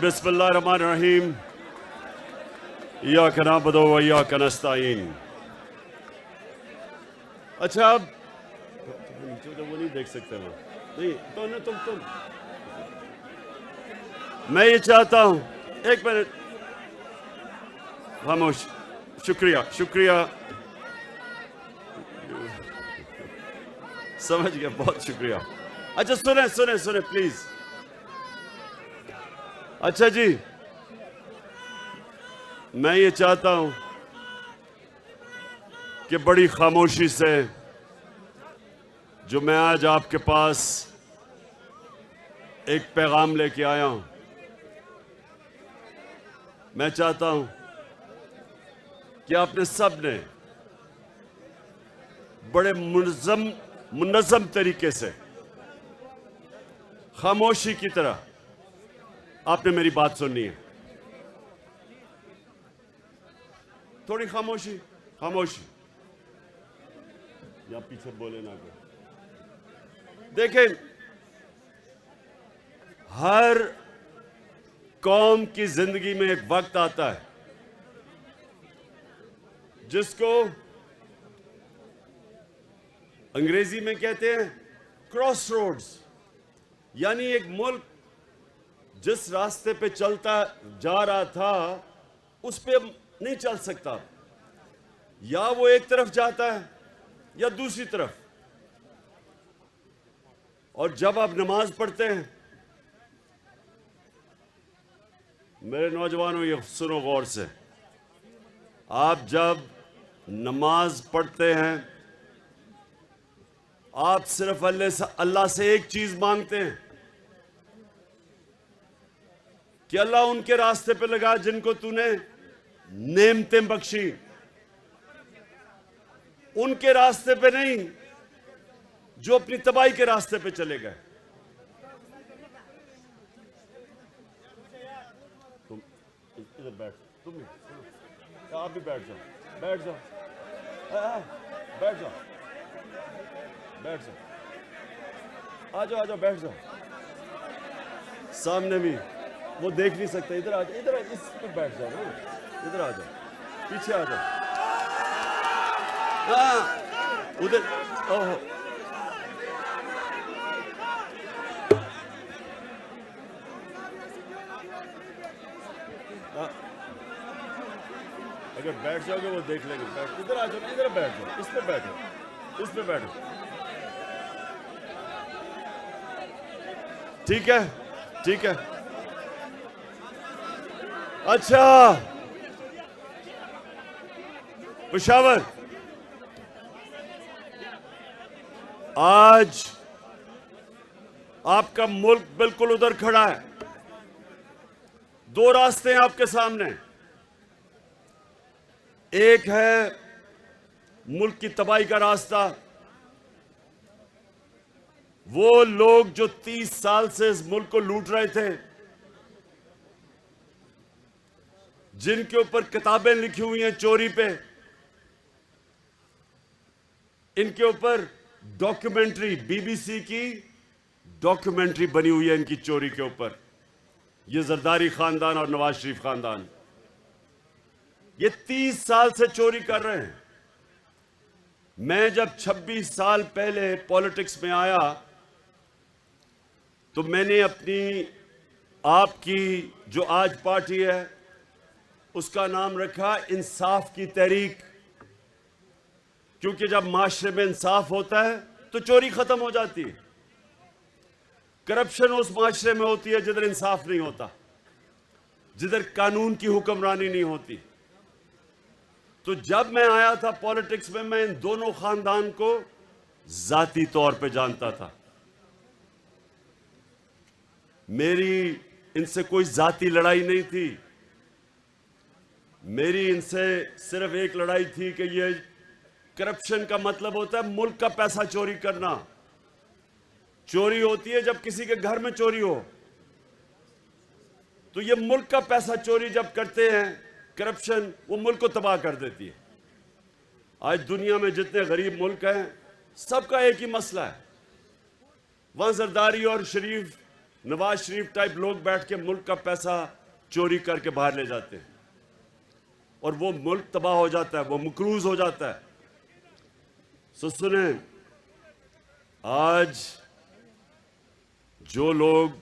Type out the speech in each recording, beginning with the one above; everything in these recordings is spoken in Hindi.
बिस्मिल्लाहिर्रहमानिर्रहीम। इय्याका नअबुदु व इय्याका नस्तईन। अच्छा, अब नीचे तो वो नहीं देख सकते वो नहीं तो ना तुम मैं ये चाहता हूं, एक मिनट खामोश। शुक्रिया शुक्रिया, समझ गया, बहुत शुक्रिया। अच्छा सुने सुने सुने प्लीज। अच्छा जी, मैं ये चाहता हूं कि बड़ी खामोशी से जो मैं आज आपके पास एक पैगाम लेके आया हूं, मैं चाहता हूं कि आपने सब ने बड़े मुनज़्ज़म तरीके से खामोशी की तरह आपने मेरी बात सुननी है। थोड़ी खामोशी खामोशी, या पीछे बोले ना कोई। देखें, हर कौम की जिंदगी में एक वक्त आता है जिसको अंग्रेजी में कहते हैं क्रॉस रोड्स, यानी एक मुल्क जिस रास्ते पे चलता जा रहा था उस पे नहीं चल सकता, या वो एक तरफ जाता है या दूसरी तरफ। और जब आप नमाज पढ़ते हैं, मेरे नौजवानों ये सुनो गौर से, आप जब नमाज पढ़ते हैं आप सिर्फ अल्लाह से एक चीज मांगते हैं कि अल्लाह उनके रास्ते पे लगा जिनको तूने नेमतें बख्शी, उनके रास्ते पे नहीं जो अपनी तबाही के रास्ते पे चले गए। तुम इधर बैठ, तुम आप भी बैठ जाओ, बैठ जाओ, बैठ जाओ, बैठ जाओ, आ जाओ, आ जाओ, बैठ जाओ। सामने भी वो देख नहीं सकते, इधर आ जाओ, इधर इस पे बैठ जाओ ना, इधर आ जाओ, पीछे आ जाओ। उधर ओहो, अगर बैठ जाओगे वो देख लेंगे। बैठ, इधर आ जाओ, इधर बैठ जाओ, इस पे बैठो, इस पे बैठो, ठीक है, ठीक है। अच्छा पेशावर, आज आपका मुल्क बिल्कुल उधर खड़ा है। दो रास्ते हैं आपके सामने, एक है मुल्क की तबाही का रास्ता। वो लोग जो 30 साल से इस मुल्क को लूट रहे थे, जिनके ऊपर किताबें लिखी हुई हैं चोरी पे, इनके ऊपर डॉक्यूमेंट्री, बीबीसी की डॉक्यूमेंट्री बनी हुई है इनकी चोरी के ऊपर। ये जरदारी खानदान और नवाज शरीफ खानदान, ये 30 साल से चोरी कर रहे हैं। मैं जब 26 साल पहले पॉलिटिक्स में आया तो मैंने अपनी आपकी जो आज पार्टी है उसका नाम रखा इंसाफ की तहरीक, क्योंकि जब माशरे में इंसाफ होता है तो चोरी खत्म हो जाती है। करप्शन उस माशरे में होती है जिधर इंसाफ नहीं होता, जिधर कानून की हुक्मरानी नहीं होती। तो जब मैं आया था पॉलिटिक्स में, मैं इन दोनों खानदान को जाती तौर पे जानता था। मेरी इनसे कोई जाती लड़ाई नहीं थी, मेरी इनसे सिर्फ एक लड़ाई थी कि ये करप्शन का मतलब होता है मुल्क का पैसा चोरी करना। चोरी होती है जब किसी के घर में चोरी हो, तो ये मुल्क का पैसा चोरी जब करते हैं करप्शन, वो मुल्क को तबाह कर देती है। आज दुनिया में जितने गरीब मुल्क हैं सबका एक ही मसला है, वहां जरदारी और शरीफ नवाज शरीफ टाइप लोग बैठ के मुल्क का पैसा चोरी करके बाहर ले जाते हैं और वो मुल्क तबाह हो जाता है, वो मकरूज हो जाता है। सो सुने, आज जो लोग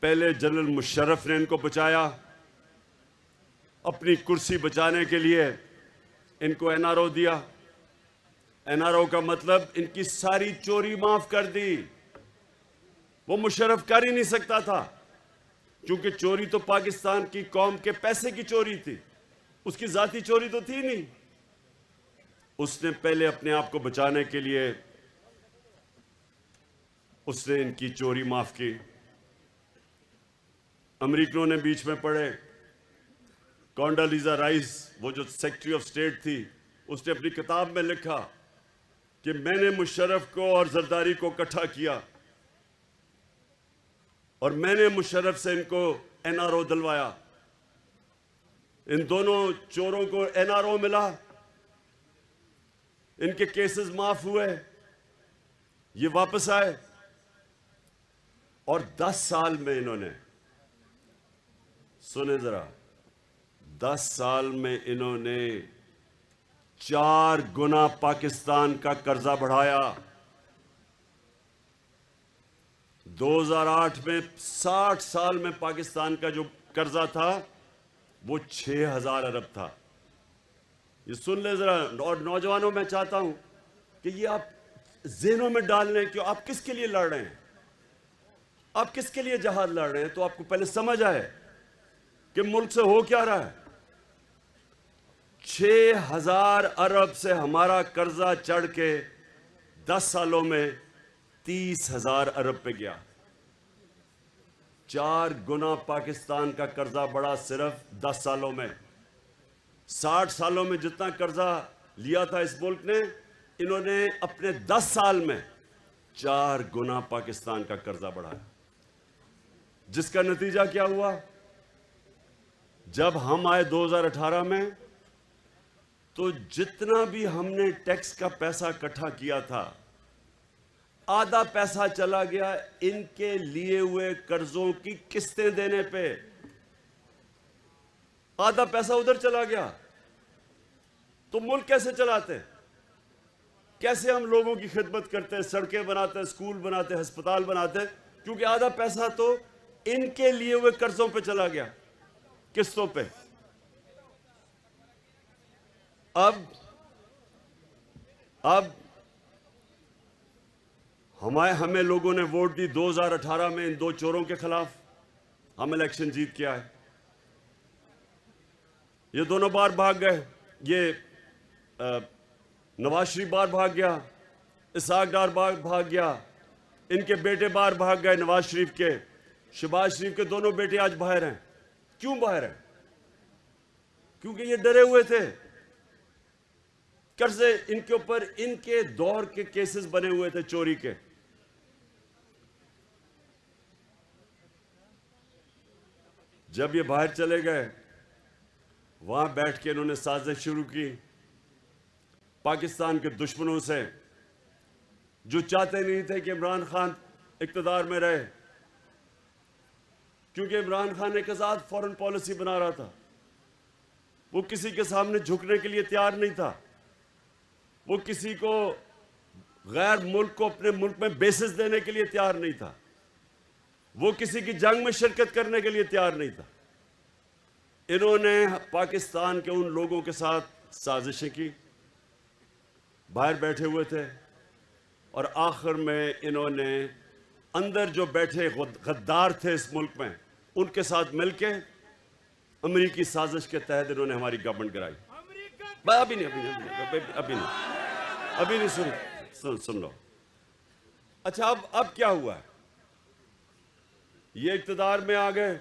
पहले जनरल मुशर्रफ ने इनको बचाया, अपनी कुर्सी बचाने के लिए इनको एनआरओ दिया। एनआरओ का मतलब इनकी सारी चोरी माफ कर दी। वो मुशर्रफ कर ही नहीं सकता था, क्योंकि चोरी तो पाकिस्तान की कौम के पैसे की चोरी थी, उसकी जाती चोरी तो थी नहीं। उसने पहले अपने आप को बचाने के लिए उसने इनकी चोरी माफ की। अमेरिकनों ने बीच में पड़े। कॉन्डोलीजा राइस, वो जो सेक्रेटरी ऑफ स्टेट थी, उसने अपनी किताब में लिखा कि मैंने मुशर्रफ को और जरदारी को इकट्ठा किया और मैंने मुशर्रफ से इनको एनआरओ दिलवाया। इन दोनों चोरों को एनआरओ मिला, इनके केसेस माफ हुए, ये वापस आए और 10 साल में इन्होंने, सुने जरा, 10 साल में इन्होंने 4 गुना पाकिस्तान का कर्जा बढ़ाया। 2008 में 60 साल में पाकिस्तान का जो कर्जा था वो 6000 अरब था। ये सुन ले जरा। और नौजवानों, मैं चाहता हूं कि ये आप ज़हनों में डाल लें कि आप किसके लिए लड़ रहे हैं, आप किसके लिए जहाद लड़ रहे हैं, तो आपको पहले समझ आए कि मुल्क से हो क्या रहा है। 6000 अरब से हमारा कर्जा चढ़ के 10 सालों में 30,000 अरब पे गया। 4 गुना पाकिस्तान का कर्जा बढ़ा सिर्फ 10 सालों में। 60 सालों में जितना कर्जा लिया था इस मुल्क ने, इन्होंने अपने 10 साल में 4 गुना पाकिस्तान का कर्जा बढ़ाया। जिसका नतीजा क्या हुआ? जब हम आए 2018 में, तो जितना भी हमने टैक्स का पैसा इकट्ठा किया था, आधा पैसा चला गया इनके लिए हुए कर्जों की किस्तें देने पे। आधा पैसा उधर चला गया। तो मुल्क कैसे चलाते, कैसे हम लोगों की खिदमत करते हैं, सड़कें बनाते हैं, स्कूल बनाते हैं, अस्पताल बनाते हैं? क्योंकि आधा पैसा तो इनके लिए हुए कर्जों पे चला गया, किस्तों पे। अब हमें लोगों ने वोट दी 2018 में इन 2 चोरों के खिलाफ। हम इलेक्शन जीत के आए। ये दोनों बार भाग गए। ये नवाज शरीफ बार भाग गया, इसहाक डार बार भाग गया, इनके बेटे बार भाग गए। नवाज शरीफ के, शहबाज शरीफ के दोनों बेटे आज बाहर हैं। क्यों बाहर हैं? क्योंकि ये डरे हुए थे। कर्जे इनके ऊपर, इनके दौर के केसेस बने हुए थे चोरी के। जब ये बाहर चले गए, वहां बैठ के इन्होंने साजिश शुरू की पाकिस्तान के दुश्मनों से, जो चाहते नहीं थे कि इमरान खान इक्तदार में रहे, क्योंकि इमरान खान एक आजाद फॉरेन पॉलिसी बना रहा था। वो किसी के सामने झुकने के लिए तैयार नहीं था। वो किसी को, गैर मुल्क को अपने मुल्क में बेसिस देने के लिए तैयार नहीं था। वो किसी की जंग में शिरकत करने के लिए तैयार नहीं था। इन्होंने पाकिस्तान के उन लोगों के साथ साजिशें की, बाहर बैठे हुए थे, और आखिर में इन्होंने अंदर जो बैठे गद्दार थे इस मुल्क में, उनके साथ मिलके अमेरिकी साजिश के तहत इन्होंने हमारी गवर्नमेंट गिराई। अभी नहीं सुन लो। अच्छा, अब क्या हुआ है? ये इक्तदार में आ गए,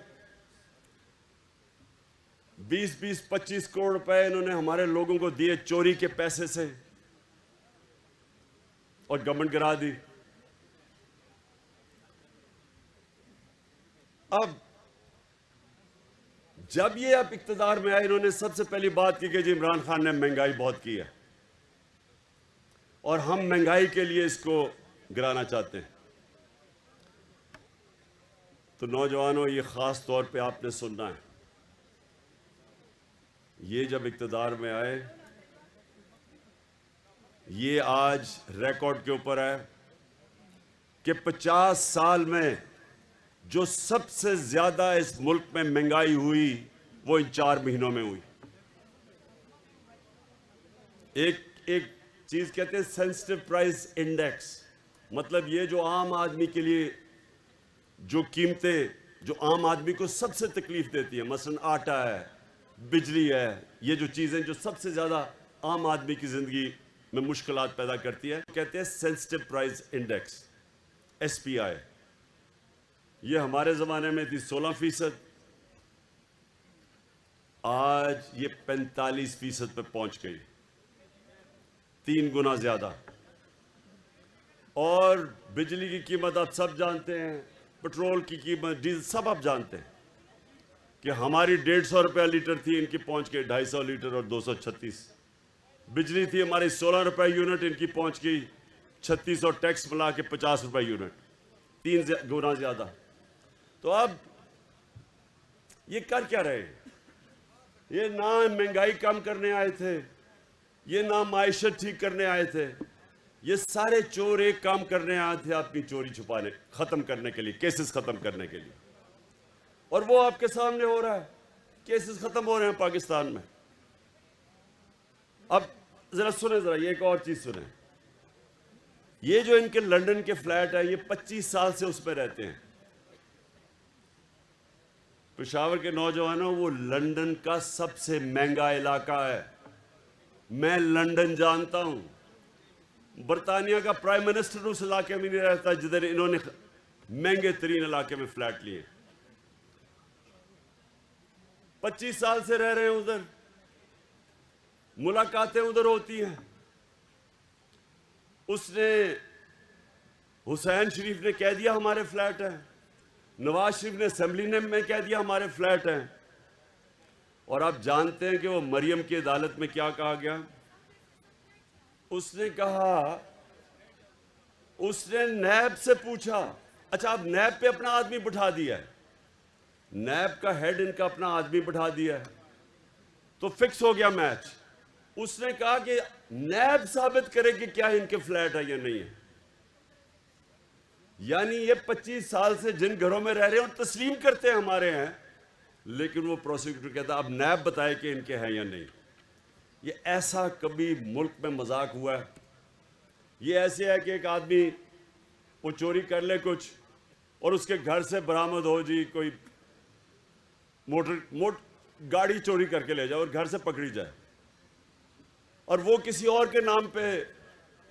20-25 करोड़ रुपए इन्होंने हमारे लोगों को दिए चोरी के पैसे से, और गवर्नमेंट गिरा दी। अब जब ये अब इक्तदार में आए, इन्होंने सबसे पहली बात की कि जी इमरान खान ने महंगाई बहुत की है और हम महंगाई के लिए इसको गिराना चाहते हैं। तो नौजवानों, ये ख़ास तौर पे आपने सुनना है, ये जब इक़्तिदार में आए, ये आज रिकॉर्ड के ऊपर है कि 50 साल में जो सबसे ज़्यादा इस मुल्क में महंगाई हुई वो इन 4 महीनों में हुई। एक चीज़ कहते हैं सेंसिटिव प्राइस इंडेक्स, मतलब ये जो आम आदमी के लिए जो कीमतें जो आम आदमी को सबसे तकलीफ देती है, मसलन आटा है, बिजली है, ये जो चीज़ें जो सबसे ज़्यादा आम आदमी की ज़िंदगी में मुश्किलात पैदा करती है, कहते हैं सेंसिटिव प्राइस इंडेक्स, SPI। ये हमारे ज़माने में थी 16%, आज ये 45% पे पहुंच गई, 3 गुना ज़्यादा। और बिजली की कीमत आप सब जानते हैं, पेट्रोल की कीमत, डीजल सब आप जानते हैं कि हमारी 150 रुपया लीटर थी, इनकी पहुंच गई 250 लीटर और 236। बिजली थी हमारी 16 रुपये यूनिट, इनकी पहुंच गई 36 और टैक्स मिला के 50 रुपये यूनिट, 3 गुना ज़्यादा। तो अब ये कर क्या रहे हैं? ये ना महंगाई कम करने आए थे, ये ना माइशत ठीक करने आए थे, ये सारे चोर एक काम करने आए थे, अपनी चोरी छुपाने, खत्म करने के लिए, केसेस खत्म करने के लिए। और वो आपके सामने हो रहा है, केसेस खत्म हो रहे हैं पाकिस्तान में। अब जरा सुने, जरा ये एक और चीज सुने, ये जो इनके लंदन के फ्लैट है, ये 25 साल से उसमें रहते हैं। पेशावर के नौजवानों, वो लंदन का सबसे महंगा इलाका है। मैं लंदन जानता हूं, बरतानिया का प्राइम मिनिस्टर उस इलाके में नहीं रहता जिधर इन्होंने महंगे तरीन इलाके में फ्लैट लिए। 25 साल से रह रहे हैं उधर, मुलाकातें उधर होती हैं। उसने, हुसैन शरीफ ने कह दिया हमारे फ्लैट हैं, नवाज शरीफ ने असेंबली में कह दिया हमारे फ्लैट हैं। और आप जानते हैं कि वो मरियम की अदालत में क्या कहा गया? उसने कहा, उसने नैब से पूछा, अच्छा आप नैब पे अपना आदमी बिठा दिया है, नैब का हेड इनका अपना आदमी बिठा दिया है, तो फिक्स हो गया मैच। उसने कहा कि नैब साबित करे कि क्या इनके फ्लैट है या नहीं है। यानी ये 25 साल से जिन घरों में रह रहे हैं और तस्लीम करते हैं हमारे हैं, लेकिन वो प्रोसिक्यूटर कहता अब नैब बताए कि इनके हैं या नहीं। ये ऐसा कभी मुल्क में मजाक हुआ है? ये ऐसे है कि एक आदमी वो चोरी कर ले कुछ और उसके घर से बरामद हो जी कोई गाड़ी चोरी करके ले जाए और घर से पकड़ी जाए, और वो किसी और के नाम पे,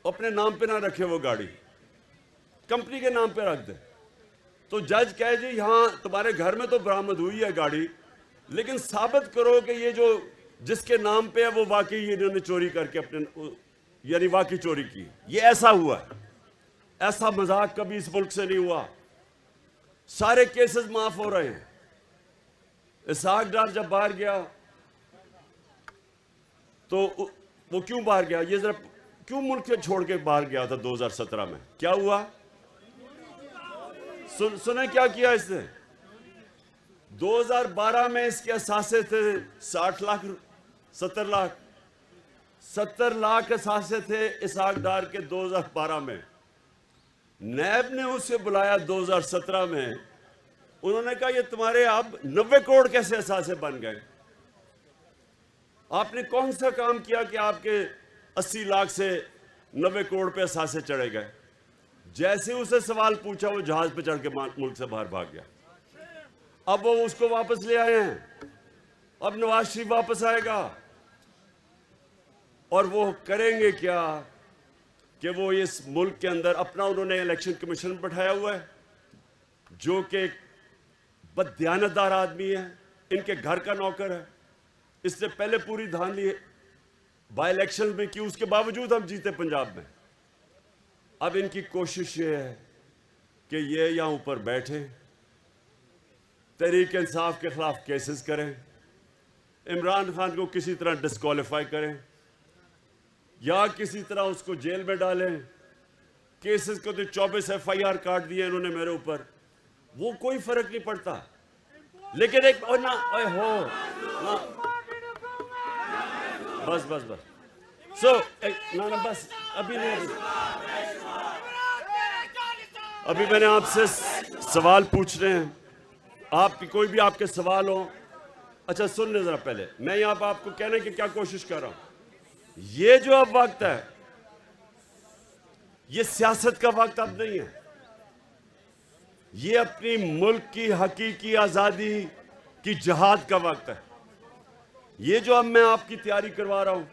अपने नाम पे ना रखे, वो गाड़ी कंपनी के नाम पे रख दे, तो जज कहे जी हाँ तुम्हारे घर में तो बरामद हुई है गाड़ी, लेकिन साबित करो कि ये जो जिसके नाम पे है वो वाकई इन्होंने चोरी करके अपने, यानी वाकई चोरी की। ये ऐसा हुआ, ऐसा मजाक कभी इस मुल्क से नहीं हुआ। सारे केसेस माफ हो रहे हैं। इसहाक डार जब बाहर गया तो वो क्यों बाहर गया? ये जरा क्यों मुल्क से छोड़ के बाहर गया था 2017 में? क्या हुआ? सुने क्या किया इसने? 2012 में इसके असासे थे 60 लाख, 70 लाख असासे थे इसहाक डार के 2012 में। नैब ने उसे बुलाया 2017 में, उन्होंने कहा ये तुम्हारे अब 90 करोड़ कैसे असासे बन गए? आपने कौन सा काम किया कि आपके 80 लाख से 90 करोड़ पे असासे चढ़े गए? जैसे उसे सवाल पूछा वो जहाज पे चढ़ के मुल्क से बाहर भाग गया। अब वो उसको वापस ले आए हैं, अब नवाज शरीफ वापस आएगा और वो करेंगे क्या कि वो इस मुल्क के अंदर अपना, उन्होंने इलेक्शन कमीशन बैठाया हुआ है जो कि बददियानतदार आदमी है, इनके घर का नौकर है। इसने पहले पूरी धांधली बाई इलेक्शन में की, उसके बावजूद हम जीते पंजाब में। अब इनकी कोशिश ये है कि ये यहाँ ऊपर बैठे, तहरीक इंसाफ के खिलाफ केसेस करें, इमरान खान को किसी तरह डिस्क्वालीफाई करें या किसी तरह उसको जेल में डालें। केसेस को तो 24 FIR काट दिए इन्होंने मेरे ऊपर। वो कोई फर्क नहीं पड़ता, लेकिन एक ओ ना ओए हो ना, बस बस बस सो ना ना बस अभी नहीं, अभी मैंने आपसे सवाल पूछने हैं, आपकी कोई भी आपके सवाल हो। अच्छा सुनने जरा, पहले मैं यहाँ पर आपको कहने की क्या कोशिश कर रहा हूं, ये जो अब वक्त है ये सियासत का वक्त अब नहीं है, ये अपनी मुल्क की हकीकी आजादी की जिहाद का वक्त है। ये जो अब मैं आपकी तैयारी करवा रहा हूं,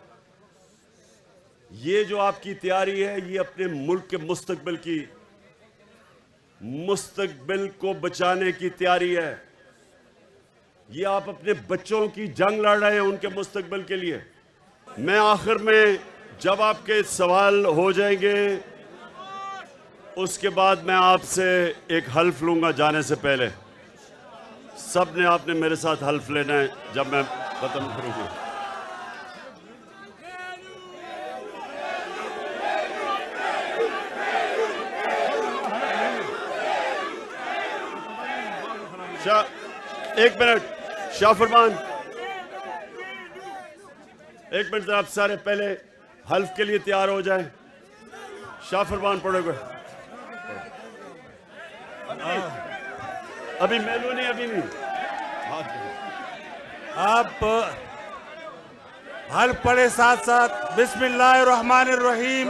ये जो आपकी तैयारी है, ये अपने मुल्क के मुस्तकबिल को बचाने की तैयारी है। ये आप अपने बच्चों की जंग लड़ रहे हैं उनके मुस्तकबिल के लिए। मैं आखिर में जब आपके सवाल हो जाएंगे उसके बाद मैं आपसे एक हल्फ लूंगा जाने से पहले। सब ने आपने मेरे साथ हल्फ लेना है जब मैं खत्म करूंगा। एक मिनट शाह फरमान, एक मिनट आप सारे पहले हल्फ के लिए तैयार हो जाएं। शाह फरमान पढ़ोगे? अभी मेलू नहीं, अभी नहीं। आप हल्फ पढ़े साथ साथ बिस्मिल्लाहिर्रहमानिर्रहीम।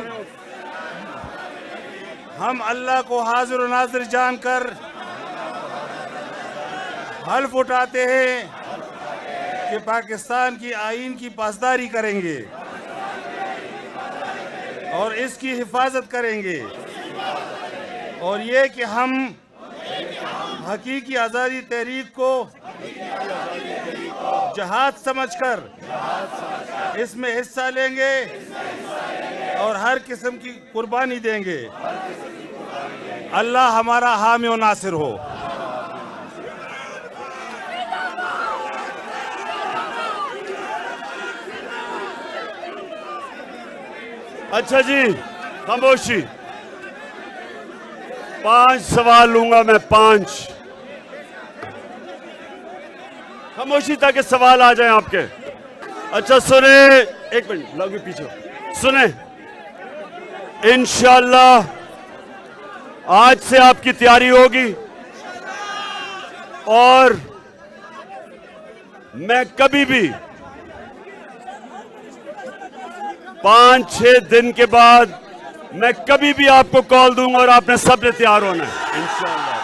हम अल्लाह को हाजिर और नाजिर जानकर हल्फ उठाते हैं कि पाकिस्तान की आईन की पासदारी करेंगे और इसकी हिफाजत करेंगे, और ये कि हम हकीकी आज़ादी तहरीक को जहाद समझकर इसमें हिस्सा लेंगे और हर किस्म की कुर्बानी देंगे। अल्लाह हमारा हामी और नासिर हो। अच्छा जी, खामोशी। 5 सवाल लूंगा मैं, 5। खामोशी ताकि सवाल आ जाए आपके। अच्छा सुने, एक मिनट लगे पीछे सुने। इंशाअल्लाह आज से आपकी तैयारी होगी और मैं कभी भी 5-6 दिन के बाद मैं कभी भी आपको कॉल दूंगा और आपने सबने तैयार होना है इंशाअल्लाह।